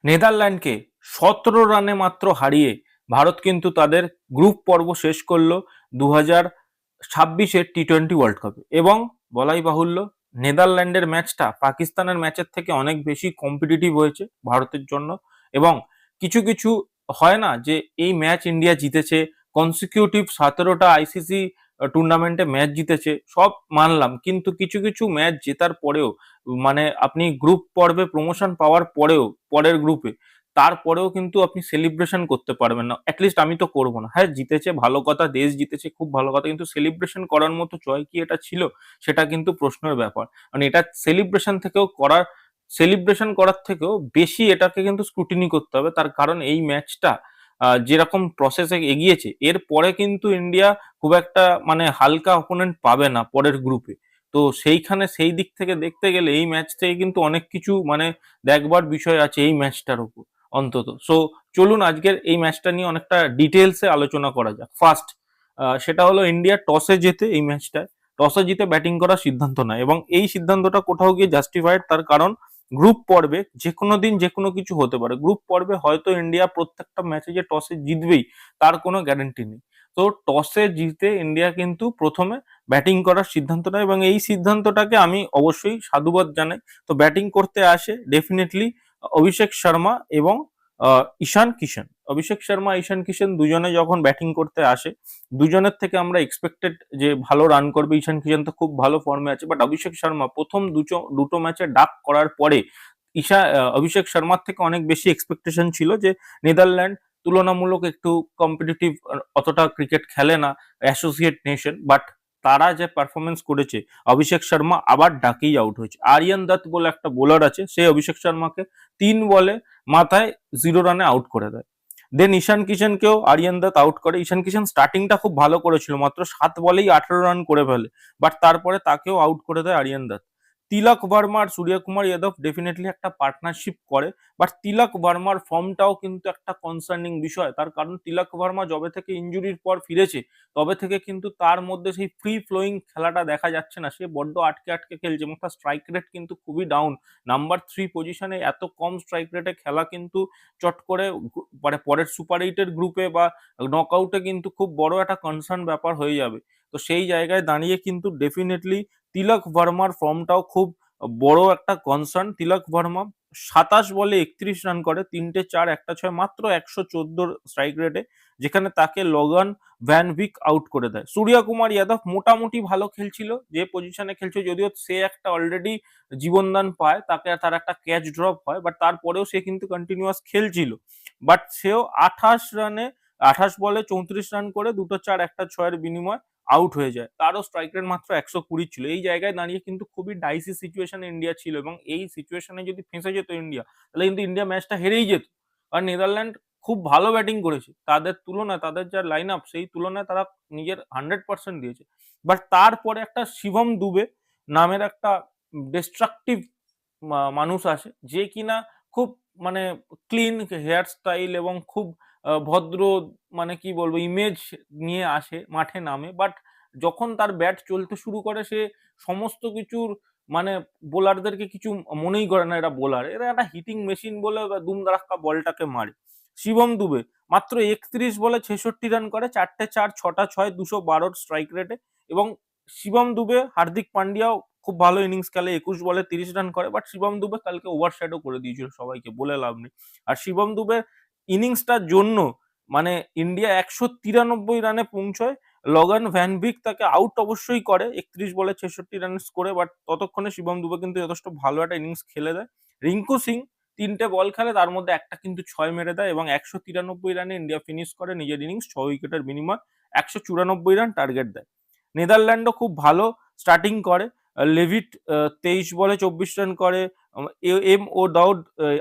নেদারল্যান্ডকে 17 রানে মাত্র হারিয়ে ভারত কিন্তু তাদের গ্রুপ পর্ব শেষ করলো 2026-এর টি-20 ওয়ার্ল্ড কাপে। এবং বলাই বাহুল্য, নেদারল্যান্ডের ম্যাচটা পাকিস্তানের ম্যাচের থেকে অনেক বেশি কম্পিটিটিভ হয়েছে ভারতের জন্য। এবং কিছু কিছু হয় না যে এই ম্যাচ ইন্ডিয়া জিতেছে, কনসিকিউটিভ 17টা আইসিসি টুর্নামেন্টে ম্যাচ জিতেছে, সব মানলাম, কিন্তু কিছু কিছু ম্যাচ জেতার পরেও, মানে আপনি গ্রুপ পর্বে প্রমোশন পাওয়ার পরেও, পরের গ্রুপে, তারপরেও কিন্তু আপনি সেলিব্রেশন করতে পারবেন না। অ্যাটলিস্ট আমি তো করবো না। হ্যাঁ, জিতেছে ভালো কথা, দেশ জিতেছে খুব ভালো কথা, কিন্তু সেলিব্রেশন করার মতো জয় কি এটা ছিল? সেটা কিন্তু প্রশ্নের ব্যাপার। মানে এটা সেলিব্রেশন করার থেকেও বেশি এটাকে কিন্তু স্ক্রুটিনি করতে হবে। তার কারণ এই ম্যাচটা যেরকম প্রসেসে এগিয়েছে, এর পরে কিন্তু ইন্ডিয়া খুব একটা মানে হালকা অপোনেন্ট পাবে না পরের গ্রুপে। তো সেইখানে সেই দিক থেকে দেখতে গেলে এই ম্যাচ থেকে কিন্তু অনেক কিছু মানে দেখবার বিষয় আছে এই ম্যাচটার উপর অন্তত। সো চলুন আজকের এই ম্যাচটা নিয়ে অনেকটা ডিটেলসে আলোচনা করা যাক। ফার্স্ট, সেটা হলো ইন্ডিয়া টসে জেতে এই ম্যাচটায়, টসে জিতে ব্যাটিং করার সিদ্ধান্ত নেয়, এবং এই সিদ্ধান্তটা কোথাও গিয়ে জাস্টিফাইড। তার কারণ গ্রুপ পর্বে যে কোনো দিন যে কোনো কিছু হতে পারে। গ্রুপ পর্বে হয়তো ইন্ডিয়া প্রত্যেকটা ম্যাচে যে টসে জিতবেই তার কোনো গ্যারান্টি নেই। তো টসে জিতে ইন্ডিয়া কিন্তু প্রথমে ব্যাটিং করার সিদ্ধান্ত নেয়, এবং এই সিদ্ধান্তটাকে আমি অবশ্যই সাধুবাদ জানাই। তো ব্যাটিং করতে আসে ডেফিনেটলি অভিষেক শর্মা এবং ঈশান কিষান। অভিষেক শর্মা, ঈশান কিষান দুজনে যখন ব্যাটিং করতে আসে, দুজনের থেকে আমরা এক্সপেক্টেড যে ভালো রান করবে। ঈশান কিষান তো খুব ভালো ফর্মে আছে, বাট অভিষেক শর্মা প্রথম দুটো ম্যাচে ডাক করার পরে অভিষেক শর্মার থেকে অনেক বেশি এক্সপেকটেশন ছিল যে নেদারল্যান্ড তুলনামূলক একটু কম্পিটিটিভ, অতটা ক্রিকেট খেলে না, অ্যাসোসিয়েট নেশন, বাট তারা যে পারফরমেন্স করেছে, অভিষেক শর্মা আবার ডাকেই আউট হয়েছে। আরিয়ান দত্ত বলে একটা বোলার আছে, সে অভিষেক শর্মাকে 3 বলে মাথায় 0 রানে আউট করে দেয়। দেন ঈশান কিষানকেও আরিয়ান দত্ত আউট করে। ঈশান কিষান স্টার্টিংটা খুব ভালো করেছিল, মাত্র 7 বলেই 18 রান করে ফেলে, বাট তারপরে তাকেও আউট করে দেয় আরিয়ান দত্ত। তিলক ভার্মা আর সূর্যকুমার যাদব ডেফিনেটলি একটা পার্টনারশিপ করে, বাট তিলক ভার্মার ফর্মটাও কিন্তু একটা কনসার্নিং বিষয়। তার কারণ তিলক ভার্মা যবে থেকে ইঞ্জুরির পর ফিরেছে, তবে থেকে কিন্তু তার মধ্যে সেই ফ্রি ফ্লোয়িং খেলাটা দেখা যাচ্ছে না। সে বড্ড আটকে আটকে খেলছে, এবং তার স্ট্রাইক রেট কিন্তু খুবই ডাউন। নাম্বার 3 পজিশনে এত কম স্ট্রাইক রেটে খেলা কিন্তু চট করে মানে পরের সুপার 8-এর গ্রুপে বা নকআউটে কিন্তু খুব বড় একটা কনসার্ন ব্যাপার হয়ে যাবে। তো সেই জায়গায় দাঁড়িয়ে কিন্তু ডেফিনেটলি তিলক ভার্মার ফর্মটাও খুব বড় একটা কনসার্ন। তিলক ভার্মা 27 বলে 31 রান করে, 3টে 4 একটা 6, মাত্র 114 স্ট্রাইক রেটে, যেখানে তাকে লগন ভ্যান ভিক আউট করে দেয়। সূর্যকুমার যাদব মোটামুটি ভালো খেলছিল যে পজিশনে খেলছে, যদিও সে একটা অলরেডি জীবনদান পায়, তার একটা ক্যাচ ড্রপ হয়, বাট তারপরেও সে কিন্তু কন্টিনিউয়াস খেলছিল। বাট সেও 28 বলে 34 রান করে 2টো 4 একটা 6-এর বিনিময়ে আউট হয়ে যায়। তারও স্ট্রাইক রেট মাত্র 120 ছিল। এই জায়গায় দাঁড়িয়ে কিন্তু খুবই ডাইসি সিচুয়েশনে ইন্ডিয়া ছিল, এবং এই সিচুয়েশনে যদি ফেঁসে যেত ইন্ডিয়া, তাহলে কিন্তু ইন্ডিয়া ম্যাচটা হেরেই যেত। আর নেদারল্যান্ড খুব ভালো ব্যাটিং করেছে, তাদের তুলনায়, তাদের যা লাইন আপ সেই তুলনায় তারা নিজের 100% দিয়েছে। বাট তারপরে একটা শিবম দুবে নামের একটা ডিস্ট্রাকটিভ মানুষ আসে, যে কিনা খুব মানে ক্লিন হেয়ার স্টাইল এবং খুব ভদ্র, মানে কি বলবো, ইমেজ নিয়ে আসে, মাঠে নামে, বাট যখন তার ব্যাট চলতে শুরু করে, সে সমস্ত কিছুর মানে বোলারদেরকে কিছু মনেই করে না এরা বোলার, এরা একটা হিটিং মেশিন বলে দুম দারাক্কা বলটাকে মারে। শিবম দুবে মাত্র 31 বলে 66 রান করে, 4টে 4, 6টা 6, 212 স্ট্রাইক রেটে। এবং শিবম দুবে, হার্দিক পান্ডিয়াও খুব ভালো ইনিংস খেলে, 21 বলে 30 রান করে, বাট শিবম দুবে কালকে ওভারশ্যাডো করে দিয়েছিল সবাইকে, বলে লাভ নেই। আর শিবম দুবে ইনিংসটার জন্য মানে ইন্ডিয়া 193 রানে পৌঁছয়। লগন ভ্যান ভিক তাকে আউট অবশ্যই করে 31 বলে 66 রান স্কোরে, বাট ততক্ষণে শিবম দুবে কিন্তু যথেষ্ট ভালো একটা ইনিংস খেলে দেয়। রিঙ্কু সিং 3টে বল খেলে, তার মধ্যে একটা কিন্তু 6 মেরে দেয়, এবং 193 রানে ইন্ডিয়া ফিনিশ করে নিজের ইনিংস 6 উইকেটের বিনিময়। 194 রান টার্গেট দেয়। নেদারল্যান্ডও খুব ভালো স্টার্টিং করে। লেভিট 23 বলে 24 রান করে, এম ও দাউদ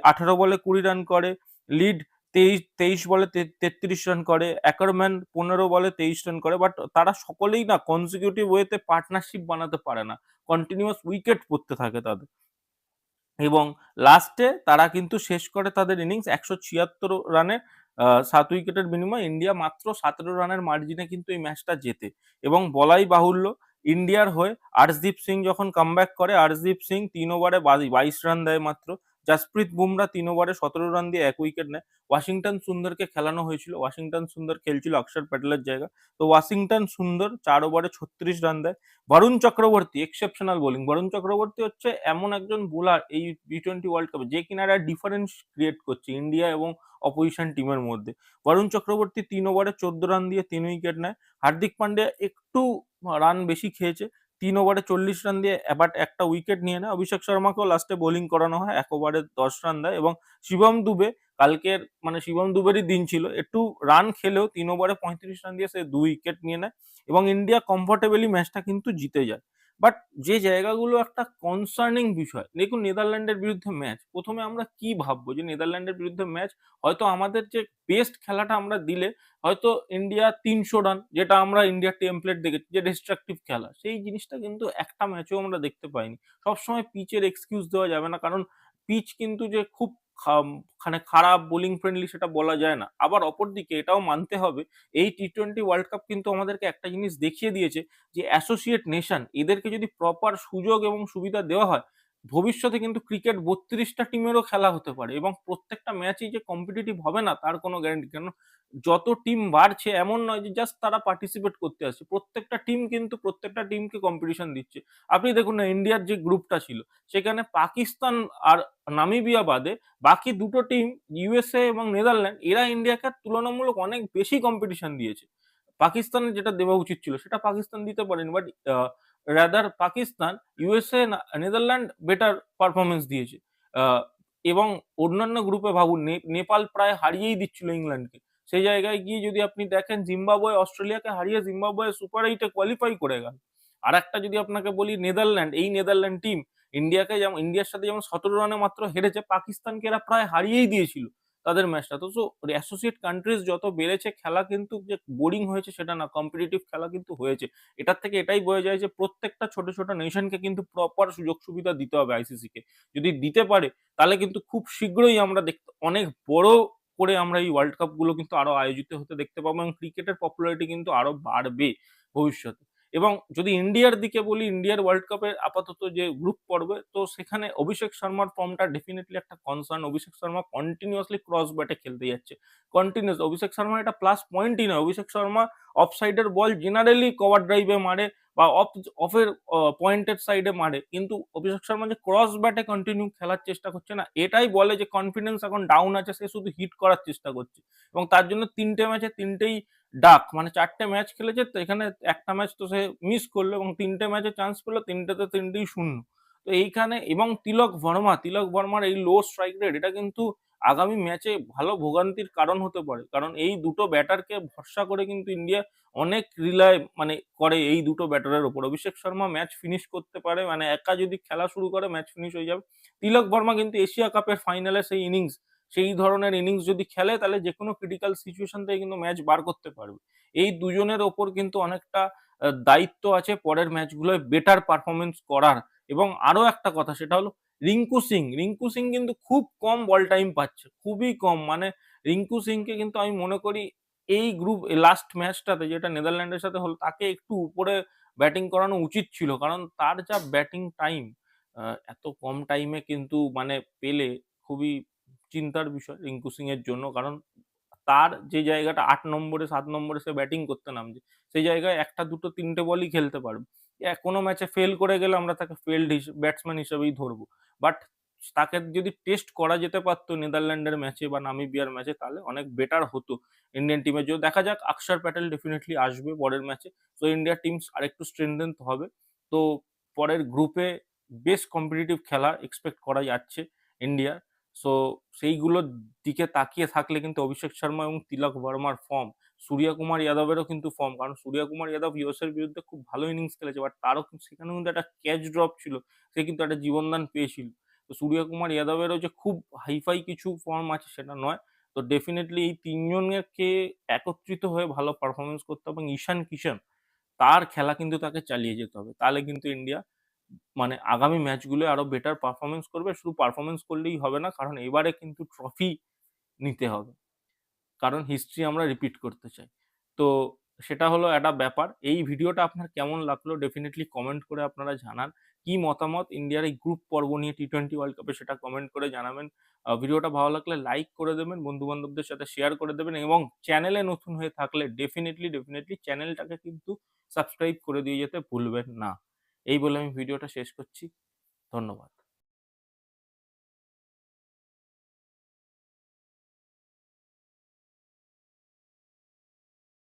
18 বলে 20 রান করে, লিড 23 বলে 33 রান করে, অ্যাকারম্যান 15 বলে 23 রান করে, বাট তারা সকলেই না কনজিকিউটিভ ওয়েতে পার্টনারশিপ বানাতে পারে না, কন্টিনিউয়াস উইকেট পড়তে থাকে তাদের। এবং লাস্টে তারা কিন্তু শেষ করে তাদের ইনিংস 176 রানে, 7 উইকেটের বিনিময়ে। ইন্ডিয়া মাত্র 17 রানের মার্জিনে কিন্তু এই ম্যাচটা জেতে। এবং বলাই বাহুল্য, ইন্ডিয়ার হয়ে আর্শদীপ সিং যখন কামব্যাক করে, আর্শদীপ সিং 3 ওভারে 22 রান দেয় মাত্র, জাসপ্রীত বুমরা 3 ওভারে 17 রান দিয়ে 1 উইকেট নেয়। ওয়াশিংটন সুন্দরকে খেলানো হয়েছিল, ওয়াশিংটন সুন্দর খেলছিল অক্ষর প্যাটেলের জায়গা। তো ওয়াশিংটন সুন্দর 4 ওভারে 36 রান দেয়। Varun Chakravarthy exceptional bowling. বরুণ চক্রবর্তী হচ্ছে এমন একজন বোলার এই টি20 ওয়ার্ল্ড কাপে যে কিনা একটা ডিফারেন্স ক্রিয়েট করছে ইন্ডিয়া এবং অপোজিশন টিমের মধ্যে। বরুণ চক্রবর্তী 3 ওভারে 14 রান দিয়ে 3 উইকেট নেয়। হার্দিক পান্ডিয়া একটু রান বেশি খেয়েছে, 3 ওভারে 40 রান দিয়ে বাট একটা উইকেট নিয়ে নেয়। অভিষেক শর্মাকেও লাস্টে বোলিং করানো হয়, 1 ওভারে 10 রান দেয়। এবং শিবম দুবে কালকের মানে শিবম দুবেরই দিন ছিল, একটু রান খেলেও 3 ওভারে 35 রান দিয়ে সে 2 উইকেট নিয়ে নেয় এবং ইন্ডিয়া কমফোর্টেবলি ম্যাচটা কিন্তু জিতে যায়। বাট যে জায়গাগুলো একটা কনসার্নিং বিষয়, দেখুন নেদারল্যান্ডের বিরুদ্ধে ম্যাচ, প্রথমে আমরা কি ভাববো যে নেদারল্যান্ডের বিরুদ্ধে ম্যাচ হয়তো আমাদের যে বেস্ট খেলাটা আমরা দিলে হয়তো ইন্ডিয়া 300 রান, যেটা আমরা ইন্ডিয়ার টেমপ্লেট দেখেছি যে ডিস্ট্রাকটিভ খেলা, সেই জিনিসটা কিন্তু একটা ম্যাচেও আমরা দেখতে পাইনি। সবসময় পিচের এক্সকিউজ দেওয়া যাবে না, কারণ পিচ কিন্তু যে খুব মানে খারাপ বোলিং ফ্রেন্ডলি সেটা বলা যায় না। আবার অপরদিকে এটাও মানতে হবে এই টি20 ওয়ার্ল্ড কাপ কিন্তু আমাদেরকে একটা জিনিস দেখিয়ে দিয়েছে যে অ্যাসোসিয়েট নেশন এদেরকে যদি প্রপার সুযোগ এবং সুবিধা দেওয়া হয়, ভবিষ্যতে কিন্তু ক্রিকেট 32টা টিমেরও খেলা হতে পারে এবং প্রত্যেকটা ম্যাচই যে কম্পিটিটিভ হবে না তার কোনো গ্যারান্টি। কেন যত টিম বাড়ছে এমন নয় যে জাস্ট তারা পার্টিসিপেট করতে আসছে, প্রত্যেকটা টিম কিন্তু প্রত্যেকটা টিমকে কম্পিটিশন দিচ্ছে। আপনি দেখুন না ইন্ডিয়ার যে গ্রুপটা ছিল সেখানে পাকিস্তান আর নামিবিয়া বাদে বাকি দুটো টিম ইউএসএ এবং নেদারল্যান্ড এরা ইন্ডিয়াকে তুলনামূলক অনেক বেশি কম্পিটিশন দিয়েছে। পাকিস্তানের যেটা দেওয়া উচিত ছিল সেটা পাকিস্তান দিতে পারেনি, but rather Pakistan, USA, Netherland better performance দিয়েছে। আহ, এবং অন্যান্য গ্রুপে ভাবুন নেপাল প্রায় হারিয়েই দিচ্ছিল ইংল্যান্ডকে, সেই জায়গায় গিয়ে যদি আপনি দেখেন জিম্বাবুয়ে অস্ট্রেলিয়াকে হারিয়ে জিম্বাবুয়ে সুপার এইটে কোয়ালিফাই করে গেল। আর একটা যদি আপনাকে বলি নেদারল্যান্ড, এই নেদারল্যান্ড টিম ইন্ডিয়াকে যেমন ইন্ডিয়ার সাথে যেমন 17 রানে মাত্র হেরেছে, পাকিস্তানকে এরা প্রায় হারিয়েই দিয়েছিল তাদের ম্যাচটা। তো অ্যাসোসিয়েট কান্ট্রিজ যত বেড়েছে খেলা কিন্তু যে বোরিং হয়েছে সেটা না, কম্পিটিটিভ খেলা কিন্তু হয়েছে। এটার থেকে এটাই বোঝা যায় যে প্রত্যেকটা ছোট ছোট নেশনকে কিন্তু প্রপার সুযোগ সুবিধা দিতে হবে আইসিসি কে। যদি দিতে পারে তাহলে কিন্তু খুব শীঘ্রই আমরা দেখতে অনেক বড় করে আমরা এই ওয়ার্ল্ড কাপ গুলো কিন্তু আরো আয়োজিত হতে দেখতে পাবো এবং ক্রিকেটের পপুলারিটি কিন্তু আরো বাড়বে ভবিষ্যতে। এবং যদি ইন্ডিয়ার দিকে বলি, ইন্ডিয়ার ওয়ার্ল্ড কাপের আপাতত যে গ্রুপ পর্বে, তো সেখানে অভিষেক শর্মার ফর্মটা ডেফিনেটলি একটা concern. Abhishek Sharma continuously cross ব্যাটে খেলতে যাচ্ছে, কন্টিনিউয়াস। অভিষেক শর্মা এটা প্লাস পয়েন্টই নয়, অভিষেক শর্মা অফ সাইডের বল জেনারেলি কভার ড্রাইভে মারে বা অফের পয়েন্টের সাইডে মারে, কিন্তু অভিষেক শর্মা যে ক্রস ব্যাটে কন্টিনিউ খেলার চেষ্টা করছে না, এটাই বলে যে কনফিডেন্স এখন ডাউন আছে, সে শুধু হিট করার চেষ্টা করছে। এবং তার জন্য 3টে ম্যাচে 3টেই ডাক, মানে 4টে ম্যাচ খেলেছে, তো এখানে একটা ম্যাচ তো সে মিস করলো এবং 3টে ম্যাচে চান্স পেলো, 3টেতে 3টেই শূন্য। তো এইখানে এবং তিলক বর্মার এই লো স্ট্রাইক রেট, এটা কিন্তু আগামী ম্যাচে ভালো ভোগান্তির কারণ হতে পারে, কারণ এই দুটো ব্যাটারকে ভরসা করে কিন্তু ইন্ডিয়া অনেক রিলায় মানে করে এই দুটো ব্যাটারের ওপর। অভিষেক শর্মা ম্যাচ ফিনিশ করতে পারে, মানে একা যদি খেলা শুরু করে ম্যাচ ফিনিশ হয়ে যাবে। তিলক বর্মা কিন্তু এশিয়া কাপের ফাইনালে সেই ধরনের ইনিংস যদি খেলে তাহলে যে কোনো ক্রিটিক্যাল সিচুয়েশন থেকে কিন্তু ম্যাচ বার করতে পারবে। এই দুজনের ওপর কিন্তু অনেকটা দায়িত্ব আছে পরের ম্যাচগুলোয় বেটার পারফরমেন্স করার। এবং আরো একটা কথা সেটা হলো রিঙ্কু সিং কিন্তু খুব কম বল টাইম পাচ্ছে, খুবই কম। মানে রিঙ্কু সিংকে কিন্তু আমি মনে করি এই গ্রুপ লাস্ট ম্যাচটাতে যেটা নেদারল্যান্ডের সাথে হলো তাকে একটু উপরে ব্যাটিং করানো উচিত ছিল, কারণ তার যা ব্যাটিং টাইম এত কম টাইমে কিন্তু মানে পেলে খুবই চিন্তার বিষয় রিঙ্কু সিং এর জন্য। কারণ তার যে জায়গাটা 8 নম্বরে 7 নম্বরে সে ব্যাটিং করতে নামছে, সেই জায়গায় একটা দুটো 3টে বলই খেলতে পারবে। কোনো ম্যাচে ফেল করে গেলে আমরা তাকে ফেল্ড ব্যাটসম্যান হিসেবেই ধরবো। বাট তাকে যদি টেস্ট করা যেতে পারতো নেদারল্যান্ডের ম্যাচে বা নামিবিয়ার ম্যাচে, তাহলে অনেক বেটার হতো ইন্ডিয়ান টিমের জন্য। দেখা যাক, অক্ষর প্যাটেল ডেফিনেটলি আসবে পরের ম্যাচে, তো ইন্ডিয়ার টিমস আরেকটু স্ট্রেংথেন হবে। তো পরের গ্রুপে বেশ কম্পিটিটিভ খেলা এক্সপেক্ট করা যাচ্ছে ইন্ডিয়া। সো সেইগুলোর দিকে তাকিয়ে থাকলে কিন্তু অভিষেক শর্মা এবং তিলক বর্মার ফর্ম, সূর্য কুমার যাদবেরও কিন্তু ফর্ম, কারণ সূর্য কুমার যাদব ইউএসের বিরুদ্ধে খুব ভালো ইনিংস খেলেছে, বাট তারও সেখানে কিন্তু একটা ক্যাচ ড্রপ ছিল, সে কিন্তু একটা জীবনদান পেয়েছিল। তো সূর্য কুমার যাদবেরও যে খুব হাইফাই কিছু ফর্ম আছে সেটা নয়। তো ডেফিনেটলি এই তিনজনকে একত্রিত হয়ে ভালো পারফরমেন্স করতে হবে এবং ঈশান কিষান তার খেলা কিন্তু তাকে চালিয়ে যেতে হবে, তাহলে কিন্তু ইন্ডিয়া মানে আগামী ম্যাচগুলো আরো বেটার পারফরমেন্স করবে। শুধু পারফরমেন্স করলেই হবে না, কারণ এবারে কিন্তু ট্রফি নিতে হবে, কারণ হিস্ট্রি আমরা রিপিট করতে চাই। তো সেটা হলো একটা ব্যাপার। এই ভিডিওটা আপনার কেমন লাগলো ডেফিনেটলি কমেন্ট করে আপনারা জানান। কি মতামত ইন্ডিয়ার এই গ্রুপ পর্ব নিয়ে টি-20 ওয়ার্ল্ড কাপে সেটা কমেন্ট করে জানাবেন। ভিডিওটা ভালো লাগলে লাইক করে দেবেন, বন্ধু-বান্ধবদের সাথে শেয়ার করে দেবেন এবং চ্যানেলে নতুন হয়ে থাকলে ডেফিনেটলি চ্যানেলটাকে কিন্তু সাবস্ক্রাইব করে দিয়ে যেতে ভুলবেন না। এই বলে আমি ভিডিওটা শেষ করছি। ধন্যবাদ।